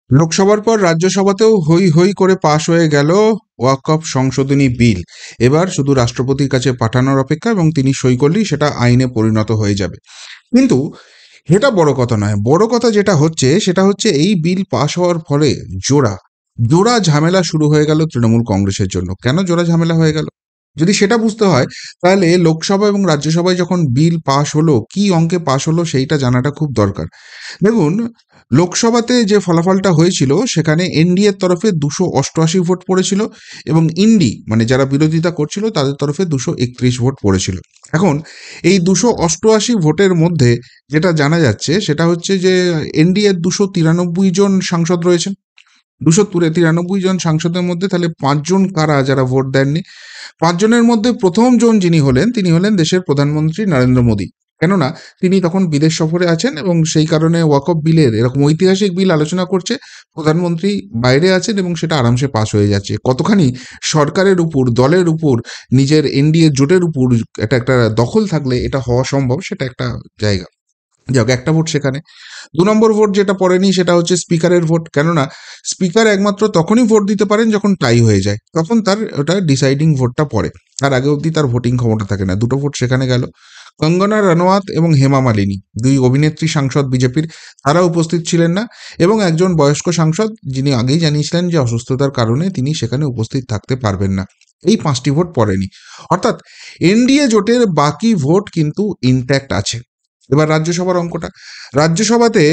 লোকসভার পর রাজ্যসভাতেও হৈ হৈ করে পাশ হয়ে গেল ওয়াকফ সংশোধনী বিল। এবার শুধু রাষ্ট্রপতির কাছে পাঠানোর অপেক্ষা এবং তিনি সই করলেই সেটা আইনে পরিণত হয়ে যাবে। কিন্তু এটা বড় কথা নয়, বড় কথা যেটা হচ্ছে সেটা হচ্ছে এই বিল পাশ হওয়ার ফলে জোড়া জোড়া ঝামেলা শুরু হয়ে গেল তৃণমূল কংগ্রেসের জন্য। কেন জোড়া ঝামেলা হয়ে গেল যদি সেটা বুঝতে হয়, তাহলে লোকসভা এবং রাজ্যসভায় যখন বিল পাশ হলো, কি অঙ্কে পাশ হলো সেইটা জানাটা খুব দরকার। দেখুন, লোকসভাতে যে ফলাফলটা হয়েছিল সেখানে এনডিএর তরফে 288 ভোট পড়েছিল এবং ইন্ডি মানে যারা বিরোধিতা করছিল তাদের তরফে 231 ভোট পড়েছিল। এখন এই 288 ভোটের মধ্যে যেটা জানা যাচ্ছে সেটা হচ্ছে যে এনডিএর 293 জন সাংসদ রয়েছেন। 293 জন সাংসদের মধ্যে তাহলে 5 জন কারা যারা ভোট দেননি? 5 জনের মধ্যে প্রথম জন যিনি হলেন তিনি হলেন দেশের প্রধানমন্ত্রী নরেন্দ্র মোদী। কেননা তিনি তখন বিদেশ সফরে আছেন এবং সেই কারণে ওয়াকফ বিলের এরকম ঐতিহাসিক বিল আলোচনা করছে, প্রধানমন্ত্রী বাইরে আছেন এবং সেটা আরামসে পাশ হয়ে যাচ্ছে। কতখানি সরকারের উপর, দলের উপর, নিজের এনডিএ জোটের উপর একটা দখল থাকলে এটা হওয়া সম্ভব, সেটা একটা জায়গা। যাক, একটা ভোট সেখানে। 2 নম্বর ভোট যেটা পড়েনি সেটা হচ্ছে স্পিকারের ভোট। কেননা স্পিকার একমাত্র তখনই ভোট দিতে পারেন যখন টাই হয়ে যায়, তখন তার ওটা ডিসাইডিং ভোটটা পড়ে। তার আগে অবধি তার ভোটিং ক্ষমতা থাকে না। 2টো ভোট সেখানে গেল। কঙ্গনা রানাওয়াত এবং হেমা মালিনী, 2 অভিনেত্রী সাংসদ বিজেপির, তারা উপস্থিত ছিলেন না। এবং একজন বয়স্ক সাংসদ যিনি আগেই জানিয়েছিলেন যে অসুস্থতার কারণে তিনি সেখানে উপস্থিত থাকতে পারবেন না। এই 5টি ভোট পড়েনি। অর্থাৎ এনডিএ জোটের বাকি ভোট কিন্তু ইনট্যাক্ট আছে। এবার রাজ্যসভার অঙ্কটা, রাজ্যসভাতে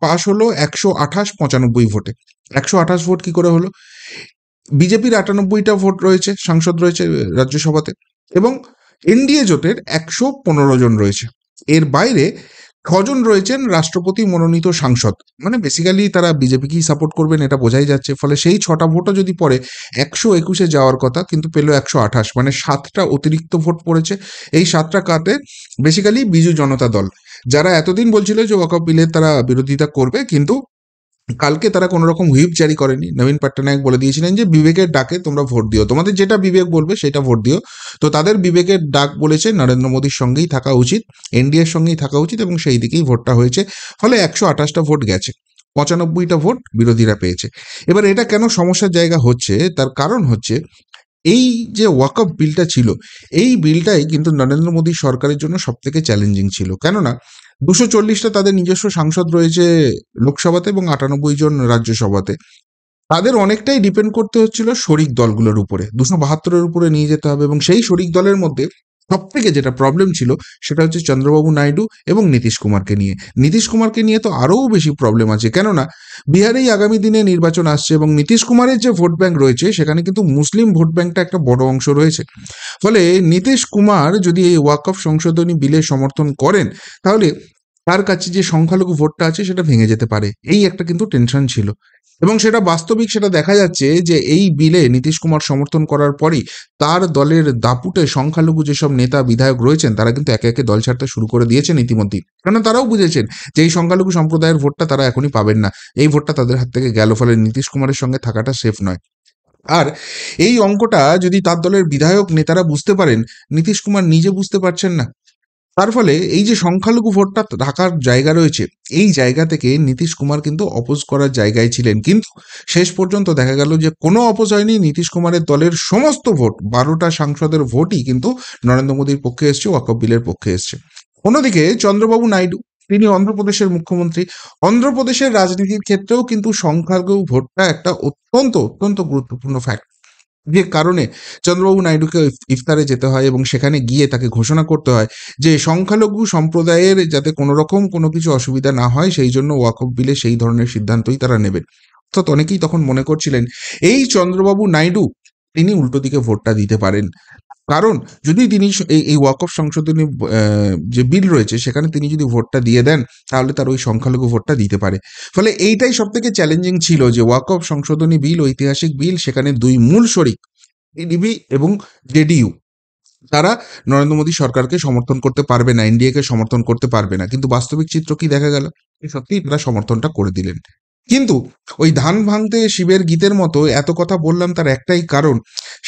পাশ হলো 128-95 ভোটে। 128 ভোট কি করে হলো? বিজেপির 98টা ভোট রয়েছে, সাংসদ রয়েছে রাজ্যসভাতে, এবং এনডিএ জোটের 115 জন রয়েছে। এর বাইরে 6 জন রয়েছেন রাষ্ট্রপতি মনোনীত সাংসদ, মানে বেসিক্যালি তারা বিজেপিকেই সাপোর্ট করবেন এটা বোঝাই যাচ্ছে। ফলে সেই 6টা ভোটও যদি পড়ে 121-এ যাওয়ার কথা, কিন্তু পেল 128, মানে 7টা অতিরিক্ত ভোট পড়েছে। এই 7টা কাতে বেসিক্যালি বিজু জনতা দল, যারা এতদিন বলছিল যে ওয়াকফ বিলের তারা বিরোধিতা করবে, কিন্তু কালকে তারা কোনো রকম হুইপ জারি করেনি। নবীন পট্টনায়ক বলে দিয়েছিলেন যে বিবেকের ডাকে তোমরা ভোট দিও, তোমাদের যেটা বিবেক বলবে সেটা ভোট দিও। তো তাদের বিবেকের ডাক বলেছে নরেন্দ্র মোদীর সঙ্গেই থাকা উচিত, এনডিএর সঙ্গেই থাকা উচিত, এবং সেই দিকেই ভোটটা হয়েছে। ফলে 128টা ভোট গেছে, 95টা ভোট বিরোধীরা পেয়েছে। এবার এটা কেন সমস্যার জায়গা হচ্ছে, তার কারণ হচ্ছে এই যে ওয়াকফ বিলটা ছিল, এই বিলটাই কিন্তু নরেন্দ্র মোদী সরকারের জন্য সব থেকে চ্যালেঞ্জিং ছিল। কেননা 240টা তাদের নিজস্ব সাংসদ রয়েছে লোকসভাতে এবং 98 জন রাজ্যসভাতে। তাদের অনেকটাই ডিপেন্ড করতে হচ্ছিল শরিক দলগুলোর উপরে, 272-এর উপরে নিয়ে যেতে হবে। এবং সেই শরিক দলের মধ্যে সব থেকে যেটা প্রবলেম ছিল সেটা হচ্ছে চন্দ্রবাবু নাইডু এবং নীতিশ কুমারকে নিয়ে। নীতিশ কুমারকে নিয়ে তো আরও বেশি প্রবলেম আছে, কেননা বিহারেই আগামী দিনে নির্বাচন আসছে এবং নীতিশ কুমারের যে ভোট ব্যাংক রয়েছে সেখানে কিন্তু মুসলিম ভোট ব্যাংকটা একটা বড় অংশ রয়েছে। ফলে নীতিশ কুমার যদি এই ওয়াকফ সংশোধনী বিলে সমর্থন করেন, তাহলে তার কাছে যে সংখ্যালঘু ভোটটা আছে সেটা ভেঙে যেতে পারে, এই একটা কিন্তু টেনশন ছিল। এবং সেটা বাস্তবিক, সেটা দেখা যাচ্ছে যে এই বিলে নীতিশ কুমার সমর্থন করার পরই তার দলের দাপুটে সংখ্যালঘু যেসব নেতা বিধায়ক রয়েছেন তারা কিন্তু একে একে দল ছাড়তে শুরু করে দিয়েছেন ইতিমধ্যেই। কারণ তারাও বুঝেছেন যে এই সংখ্যালঘু সম্প্রদায়ের ভোটটা তারা এখনই পাবেন না, এই ভোটটা তাদের হাত থেকে গেল। ফলে নীতিশ কুমারের সঙ্গে থাকাটা সেফ নয়। আর এই অঙ্কটা যদি তার দলের বিধায়ক নেতারা বুঝতে পারেন, নীতিশ কুমার নিজে বুঝতে পারছেন না। তার ফলে এই যে সংখ্যালঘু ভোটটা রাখার জায়গা রয়েছে, এই জায়গা থেকে নীতিশ কুমার কিন্তু অপোজ করার জায়গায় ছিলেন, কিন্তু শেষ পর্যন্ত দেখা গেল যে কোনো অপোজ হয়নি। নীতিশ কুমারের দলের সমস্ত ভোট, 12টা সাংসদের ভোটই কিন্তু নরেন্দ্র মোদীর পক্ষে এসছে, ওয়াকফ বিলের পক্ষে এসছে। অন্যদিকে চন্দ্রবাবু নাইডু, তিনি অন্ধ্রপ্রদেশের মুখ্যমন্ত্রী। অন্ধ্রপ্রদেশের রাজনীতির ক্ষেত্রেও কিন্তু সংখ্যালঘু ভোটটা একটা অত্যন্ত অত্যন্ত গুরুত্বপূর্ণ ফ্যাক্টর, যে কারণে চন্দ্রবাবু নাইডুকে ইফতারে যেতে হয় এবং সেখানে গিয়ে তাকে ঘোষণা করতে হয় যে সংখ্যালঘু সম্প্রদায়ের যাতে কোনো রকম কোনো কিছু অসুবিধা না হয়, সেই জন্য ওয়াকফ বিলে সেই ধরনের সিদ্ধান্তই তারা নেবেন। অর্থাৎ অনেকেই তখন মনে করছিলেন এই চন্দ্রবাবু নাইডু তিনি উল্টো দিকে ভোটটা দিতে পারেন। কারণ যদি তিনি এই ওয়াকফ সংশোধনী যে বিল রয়েছে সেখানে তিনি যদি ভোটটা দিয়ে দেন, তাহলে তার ওই সংখ্যালঘু ভোটটা দিতে পারে। ফলে এইটাই সব থেকে চ্যালেঞ্জিং ছিল যে ওয়াকফ সংশোধনী বিল, ঐতিহাসিক বিল, সেখানে 2 মূল শরিক টিডিপি এবং জেডিইউ, তারা নরেন্দ্র মোদী সরকারকে সমর্থন করতে পারবে না, এনডিএকে সমর্থন করতে পারবে না। কিন্তু বাস্তবিক চিত্র কি দেখা গেল, সত্যিই তারা সমর্থনটা করে দিলেন। কিন্তু ওই ধান ভাঙতে শিবের গীতের মতো এত কথা বললাম তার একটাই কারণ,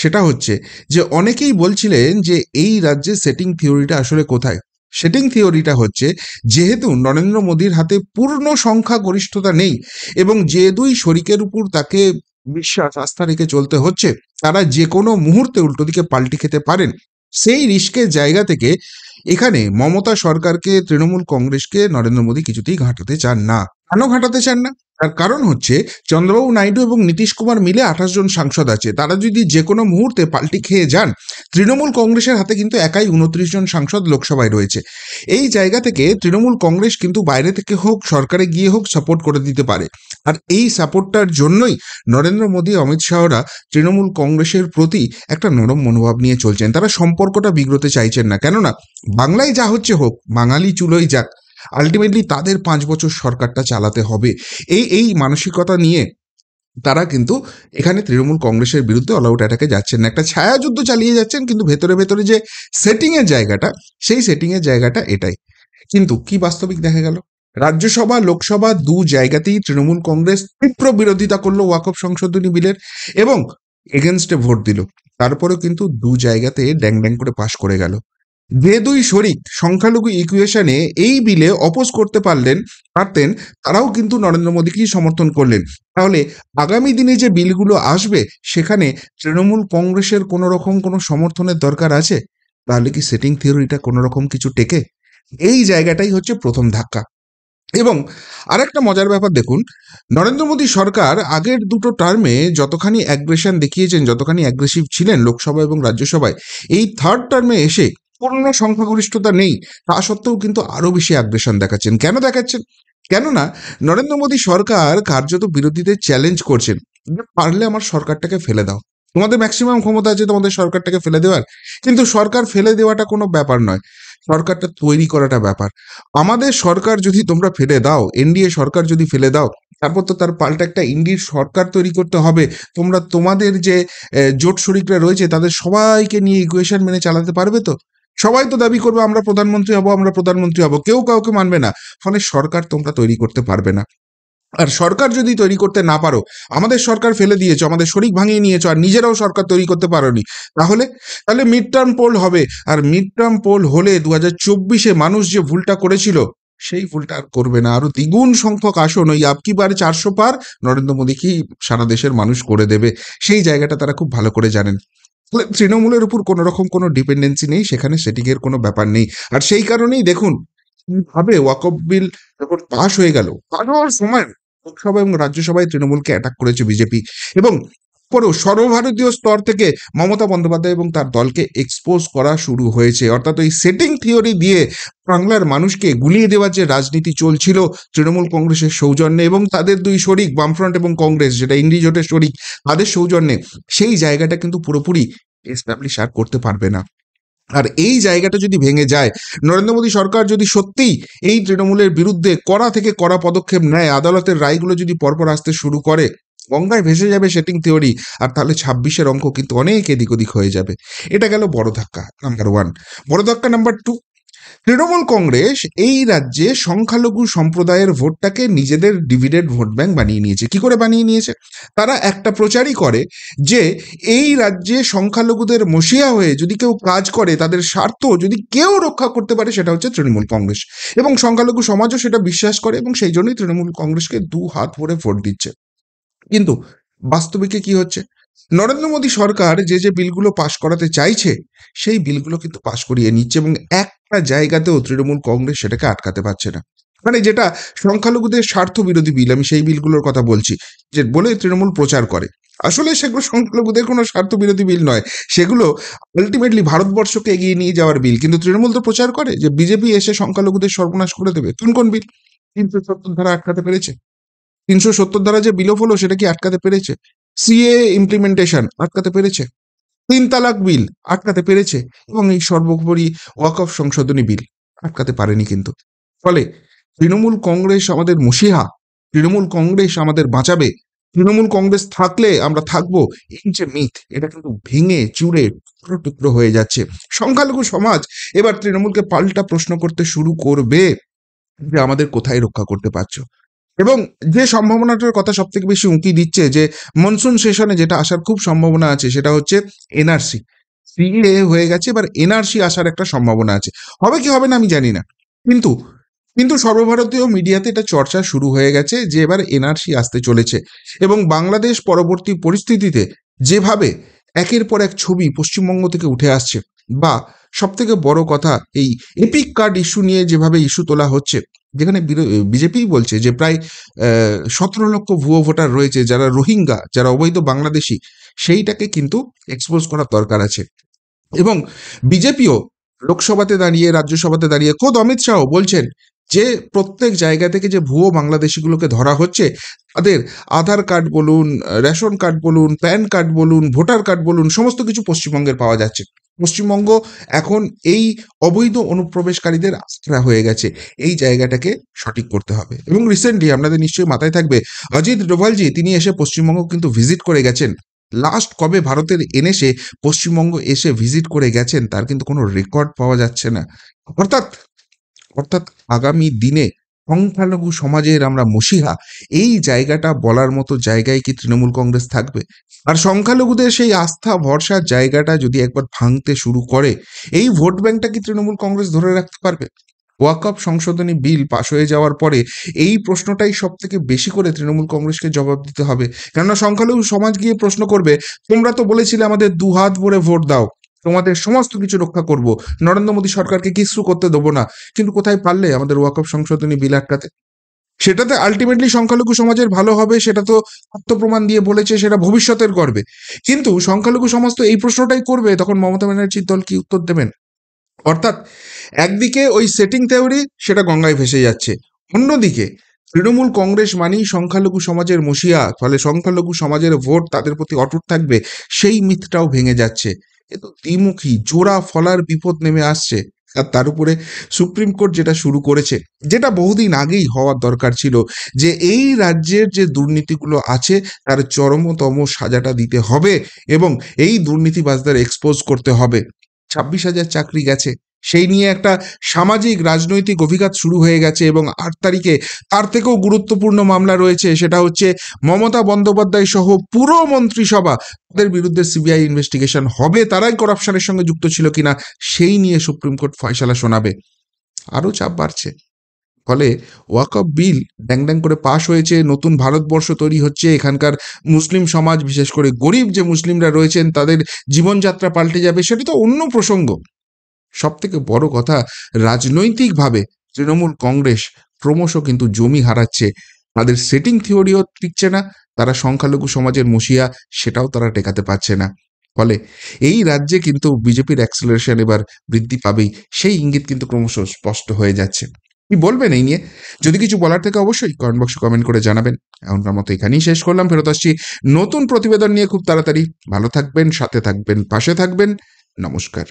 সেটা হচ্ছে যে অনেকেই বলছিলেন যে এই রাজ্যে সেটিং থিওরিটা আসলে কোথায়। সেটিং থিওরিটা হচ্ছে, যেহেতু নরেন্দ্র মোদীর হাতে পূর্ণ সংখ্যা গরিষ্ঠতা নেই এবং যে দুই শরিকের উপর তাকে বিশ্বাস আস্থা রেখে চলতে হচ্ছে, তারা যে কোনো মুহূর্তে উল্টো দিকে পাল্টি খেতে পারেন, সেই রিস্কের জায়গা থেকে এখানে মমতা সরকারকে, তৃণমূল কংগ্রেসকে নরেন্দ্র মোদী কিছুতেই ঘাঁটাতে চান না। কেন ঘাঁটাতে চান না? তার কারণ হচ্ছে, চন্দ্রবাবু নাইডু এবং নীতিশ কুমার মিলে 28 জন সাংসদ আছে, তারা যদি যে কোনো মুহূর্তে পাল্টি খেয়ে যান, তৃণমূল কংগ্রেসের হাতে কিন্তু একাই 29 জন সাংসদ লোকসভায় রয়েছে। এই জায়গা থেকে তৃণমূল কংগ্রেস কিন্তু বাইরে থেকে হোক, সরকারে গিয়ে হোক, সাপোর্ট করে দিতে পারে। আর এই সাপোর্টটার জন্যই নরেন্দ্র মোদী, অমিত শাহরা তৃণমূল কংগ্রেসের প্রতি একটা নরম মনোভাব নিয়ে চলছেন। তারা সম্পর্কটা বিগড়তে চাইছেন না, কেননা বাংলায় যা হচ্ছে হোক, বাঙালি চুলোই যাক, আলটিমেটলি তাদের 5 বছর সরকারটা চালাতে হবে। এই মানসিকতা নিয়ে তারা কিন্তু এখানে তৃণমূল কংগ্রেসের বিরুদ্ধে অল আউট অ্যাটাকে যাচ্ছেন না, একটা ছায়াযুদ্ধ চালিয়ে যাচ্ছেন, কিন্তু ভেতরে ভেতরে যে সেটিংয়ের জায়গাটা, সেই সেটিংয়ের জায়গাটা এটাই। কিন্তু কি বাস্তবিক দেখা গেল, রাজ্যসভা লোকসভা দু জায়গাতেই তৃণমূল কংগ্রেস তীব্র বিরোধিতা করলো ওয়াকফ সংশোধনী বিলের এবং এগেনস্টে ভোট দিল। তারপরেও কিন্তু দু জায়গাতে ড্যাং ড্যাং করে পাশ করে গেল। যে দুই শরিক সংখ্যালঘু ইকুয়েশনে এই বিলে অপোজ করতে পারতেন, তারাও কিন্তু নরেন্দ্র মোদীকেই সমর্থন করলেন। তাহলে আগামী দিনে যে বিলগুলো আসবে, সেখানে তৃণমূল কংগ্রেসের কোনো রকম কোনো সমর্থনের দরকার আছে? তাহলে কি সেটিং থিওরিটা কোনো রকম কিছু টেকে? এই জায়গাটাই হচ্ছে প্রথম ধাক্কা। এবং আরেকটা মজার ব্যাপার দেখুন, নরেন্দ্র মোদী সরকার আগের দুটো টার্মে যতখানি অ্যাগ্রেশন দেখিয়েছেন, যতখানি অ্যাগ্রেসিভ ছিলেন লোকসভা এবং রাজ্যসভায়, এই থার্ড টার্মে এসে পূর্ণ সংখ্যাগরিষ্ঠতা নেই, তা সত্ত্বেও কিন্তু আরো বেশি অ্যাগ্রেশন দেখাচ্ছেন। কেন দেখাচ্ছেন? কেননা নরেন্দ্র মোদী সরকার কার্যত বিরোধীদের চ্যালেঞ্জ করছেন যে, পারলে আমার সরকারটাকে ফেলে দাও, তোমাদের ম্যাক্সিমাম ক্ষমতা আছে তোমাদের সরকারটাকে ফেলে দেওয়ার, কিন্তু সরকার ফেলে দেওয়াটা কোনো ব্যাপার নয়, সরকারটা তৈরি করাটা ব্যাপার। আমাদের সরকার যদি তোমরা ফেলে দাও, এনডিএ সরকার যদি ফেলে দাও, তারপর তো তার পাল্টা একটা ইন্ডির সরকার তৈরি করতে হবে। তোমরা তোমাদের যে জোট শরিকরা রয়েছে, তাদের সবাইকে নিয়ে ইকুয়েশন মেনে চালাতে পারবে তো? সবাই তো দাবি করবে আমরা প্রধানমন্ত্রী হব, আমরা প্রধানমন্ত্রী হব, কেউ কাউকে মানবে না। ফলে সরকার তোমরা তৈরি করতে পারবে না। আর সরকার যদি তৈরি করতে না পারো, আমাদের সরকার ফেলে দিয়েছো, আমাদের শরিক ভাঙিয়ে নিয়েছো, আর নিজেরাও সরকার তৈরি করতে পারোনি, তাহলে মিড টার্ম পোল হবে। আর মিড টার্ম পোল হলে 2024-এ মানুষ যে ভুলটা করেছিল, সেই ভুলটা আর করবে না। আরো দ্বিগুণ সংখ্যক আসন, ওই আপকি বার 400 পার, নরেন্দ্র মোদীকেই সারা দেশের মানুষ করে দেবে। সেই জায়গাটা তারা খুব ভালো করে জানেন। ফলে তৃণমূলের উপর কোনো রকম কোনো ডিপেন্ডেন্সি নেই, সেখানে সেটিংয়ের কোনো ব্যাপার নেই। আর সেই কারণেই দেখুন কিভাবে ওয়াকফ বিল যখন পাশ হয়ে গেল, পাশ হওয়ার সময় লোকসভা এবং রাজ্যসভায় তৃণমূলকে অ্যাটাক করেছে বিজেপি, এবং পরেও সর্বভারতীয় স্তর থেকে মমতা বন্দ্যোপাধ্যায় এবং তার দলকে এক্সপোজ করা শুরু হয়েছে। অর্থাৎ ওই সেটিং থিওরি দিয়ে বাংলার মানুষকে গুলিয়ে দেওয়ার যে রাজনীতি চলছিল তৃণমূল কংগ্রেসের সৌজন্যে এবং তাদের দুই শরিক বামফ্রন্ট এবং কংগ্রেস, যেটা ইন্ডি জোটের শরিক, তাদের সৌজন্যে, সেই জায়গাটা কিন্তু পুরোপুরি এস্টাবলিশ আর করতে পারবে না। আর এই জায়গাটা যদি ভেঙে যায়, নরেন্দ্র মোদী সরকার যদি সত্যিই এই তৃণমূলের বিরুদ্ধে কড়া থেকে কড়া পদক্ষেপ নেয়, আদালতের রায়গুলো যদি পরপর আসতে শুরু করে, গঙ্গায় ভেসে যাবে সেটিং থিওরি। আর তাহলে 26-এর অঙ্ক কিন্তু অনেক এদিক ওদিক হয়ে যাবে। এটা গেল বড় ধাক্কা নাম্বার 1। বড় ধাক্কা নাম্বার 2, তৃণমূল কংগ্রেস এই রাজ্যে সংখ্যালঘু সম্প্রদায়ের ভোটটাকে নিজেদের ডিভিডেন্ড ভোট ব্যাংক বানিয়ে নিয়েছে। কি করে বানিয়ে নিয়েছে? তারা একটা প্রচারই করে যে এই রাজ্যে সংখ্যালঘুদের মসিয়া হয়ে যদি কেউ কাজ করে, তাদের স্বার্থ যদি কেউ রক্ষা করতে পারে, সেটা হচ্ছে তৃণমূল কংগ্রেস। এবং সংখ্যালঘু সমাজও সেটা বিশ্বাস করে, এবং সেই জন্যই তৃণমূল কংগ্রেসকে 2 হাত ভরে ভোট দিচ্ছে। কিন্তু বাস্তবিকে কি হচ্ছে? নরেন্দ্র মোদী সরকার যে বিলগুলো পাশ করাতে চাইছে, সেই বিলগুলো কিন্তু পাশ করিয়ে নিচ্ছে, এবং একটা জায়গাতেও তৃণমূল কংগ্রেস সেটাকে আটকাতে পারছে না। মানে যেটা সংখ্যালঘুদের স্বার্থ বিরোধী বিল, আমি সেই বিলগুলোর কথা বলছি, যে বলে তৃণমূল প্রচার করে, আসলে সেগুলো সংখ্যালঘুদের কোনো স্বার্থ বিরোধী বিল নয়, সেগুলো আলটিমেটলি ভারতবর্ষকে এগিয়ে নিয়ে যাওয়ার বিল। কিন্তু তৃণমূল তো প্রচার করে যে বিজেপি এসে সংখ্যালঘুদের সর্বনাশ করে দেবে। কোন কোন বিল? 370 ধারা আটকাতে পেরেছে? 370 ধারা যে বিলোপ হলো, সেটা কি আটকাতে পেরেছে? সিএ ইমপ্লিমেন্টেশন আটকাতে পেরেছে? 3 তালাক বিল আটকাতে পেরেছে? এবং এই সর্বোপরি ওয়াকফ সংশোধনী বিল আটকাতে পারেনি কিন্তু। ফলে তৃণমূল কংগ্রেস আমাদের মসিহা, তৃণমূল কংগ্রেস আমাদের বাঁচাবে, তৃণমূল কংগ্রেস থাকলে আমরা থাকবো, এই যে মিথ, এটা কিন্তু ভেঙে চুরে টুকরো টুকরো হয়ে যাচ্ছে। সংখ্যালঘু সমাজ এবার তৃণমূলকে পাল্টা প্রশ্ন করতে শুরু করবে যে আমাদের কোথায় রক্ষা করতে পারছো। এবং যে সম্ভাবনাটার কথা সব থেকে বেশি উঁকি দিচ্ছে, যে মনসুন সেশনে যেটা আসার খুব সম্ভাবনা আছে, সেটা হচ্ছে এনআরসি। সিএ হয়ে গেছে, এবার এনআরসি আসার একটা সম্ভাবনা আছে। হবে কি হবে না আমি জানি না, কিন্তু কিন্তু সর্বভারতীয় মিডিয়াতে এটা চর্চা শুরু হয়ে গেছে যে এবার এনআরসি আসতে চলেছে। এবং বাংলাদেশ পরবর্তী পরিস্থিতিতে যেভাবে একের পর এক ছবি পশ্চিমবঙ্গ থেকে উঠে আসছে, বা সব থেকে বড় কথা এই এপিক কার্ড ইস্যু নিয়ে যেভাবে ইস্যু তোলা হচ্ছে, যেখানে বিজেপি বলছে যে প্রায় 17 লক্ষ ভুয়ো ভোটার রয়েছে যারা রোহিঙ্গা, যারা অবৈধ বাংলাদেশি, সেইটাকে কিন্তু এক্সপোজ করার দরকার আছে। এবং বিজেপিও লোকসভাতে দাঁড়িয়ে, রাজ্যসভাতে দাঁড়িয়ে, খোদ অমিত শাহ বলছেন যে প্রত্যেক জায়গা থেকে যে ভুয়ো বাংলাদেশিগুলোকে ধরা হচ্ছে, তাদের আধার কার্ড বলুন, রেশন কার্ড বলুন, প্যান কার্ড বলুন, ভোটার কার্ড বলুন, সমস্ত কিছু পশ্চিমবঙ্গের পাওয়া যাচ্ছে। পশ্চিমবঙ্গ এখন এই অবৈধ অনুপ্রবেশকারীদের আশ্রয় হয়ে গেছে। এই জায়গাটাকে সঠিক করতে হবে। এবং রিসেন্টলি আপনাদের নিশ্চয়ই মাথায় থাকবে, অজিত ডোভালজি তিনি এসে পশ্চিমবঙ্গ কিন্তু ভিজিট করে গেছেন। লাস্ট কবে ভারতের এনএসে পশ্চিমবঙ্গ এসে ভিজিট করে গেছেন তার কিন্তু কোনো রেকর্ড পাওয়া যাচ্ছে না। অর্থাৎ অর্থাৎ আগামী দিনে সংখ্যালঘু সমাজের আমরা মসিহা, এই জায়গাটা বলার মতো জায়গায় কি তৃণমূল কংগ্রেস থাকবে? আর সংখ্যালঘুদের সেই আস্থা ভরসার জায়গাটা যদি একবার ভাঙতে শুরু করে, এই ভোট ব্যাংকটা কি তৃণমূল কংগ্রেস ধরে রাখতে পারবে? ওয়াকফ সংশোধনী বিল পাশ হয়ে যাওয়ার পরে এই প্রশ্নটাই সব থেকে বেশি করে তৃণমূল কংগ্রেসকে জবাব দিতে হবে। কেননা সংখ্যালঘু সমাজ গিয়ে প্রশ্ন করবে, তোমরা তো বলেছিলে আমাদের দুহাত ভরে ভোট দাও, তোমাদের সমস্ত কিছু রক্ষা করব, নরেন্দ্র মোদী সরকারকে কিছু করতে দেবো না, কিন্তু কোথায় পারলে আমাদের ওয়াকফ সংশোধনী বিল আটকাতে? সেটাতে আলটিমেটলি সংখ্যালঘু সমাজের ভালো হবে, সেটা তো আত্মপ্রমাণ দিয়ে বলেছে, সেটা ভবিষ্যতের করবে। কিন্তু সংখ্যালঘু সমাজ তো এই প্রশ্নটাই করবে, তখন মমতা ব্যানার্জির দল কি উত্তর দেবেন? অর্থাৎ একদিকে ওই সেটিং থিওরি সেটা গঙ্গায় ভেসে যাচ্ছে, অন্যদিকে তৃণমূল কংগ্রেস মানেই সংখ্যালঘু সমাজের মসিয়া, ফলে সংখ্যালঘু সমাজের ভোট তাদের প্রতি অটুট থাকবে, সেই মিথটাও ভেঙে যাচ্ছে। এ তো দ্বিমুখী জোড়া ফলার বিপদ নেমে আসছে। আর তার উপরে সুপ্রিম কোর্ট যেটা শুরু করেছে, যেটা বহুদিন আগেই হওয়ার দরকার ছিল, যে এই রাজ্যের যে দুর্নীতিগুলো আছে তার চরমতম সাজাটা দিতে হবে এবং এই দুর্নীতিবাজদের এক্সপোজ করতে হবে। 26,000 চাকরি গেছে, সেই নিয়ে একটা সামাজিক রাজনৈতিক অভিঘাত শুরু হয়ে গেছে এবং 8 তারিখে তার থেকেও গুরুত্বপূর্ণ মামলা রয়েছে, সেটা হচ্ছে মমতা বন্দ্যোপাধ্যায় সহ পুরো মন্ত্রিসভা, তাদের বিরুদ্ধে সিবিআই ইনভেস্টিগেশন হবে, তারাই করাপশনের সঙ্গে যুক্ত ছিল কিনা সেই নিয়ে সুপ্রিম কোর্ট ফয়সালা শোনাবে। আরও চাপ বাড়ছে। ফলে ওয়াকফ বিল ড্যাং ড্যাং করে পাশ হয়েছে, নতুন ভারতবর্ষ তৈরি হচ্ছে, এখানকার মুসলিম সমাজ, বিশেষ করে গরিব যে মুসলিমরা রয়েছেন তাদের জীবনযাত্রা পাল্টে যাবে, সেটা তো অন্য প্রসঙ্গ। সব থেকে বড় কথা, রাজনৈতিকভাবে তৃণমূল কংগ্রেস ক্রমশ কিন্তু জমি হারাচ্ছে, তাদের সেটিং থিওরিও টিকছে না, তারা সংখ্যালঘু সমাজের মসিয়া সেটাও তারা টেকাতে পারছে না। ফলে এই রাজ্যে কিন্তু বিজেপির অ্যাক্সেলারেশন এবার বৃদ্ধি পাবেই, সেই ইঙ্গিত কিন্তু ক্রমশ স্পষ্ট হয়ে যাচ্ছে। কি বলবেন এই নিয়ে? যদি কিছু বলার থেকে অবশ্যই কমেন্ট বক্সে কমেন্ট করে জানাবেন। এখনকার মতো এখানেই শেষ করলাম, ফেরত আসছি নতুন প্রতিবেদন নিয়ে খুব তাড়াতাড়ি। ভালো থাকবেন, সাথে থাকবেন, পাশে থাকবেন। নমস্কার।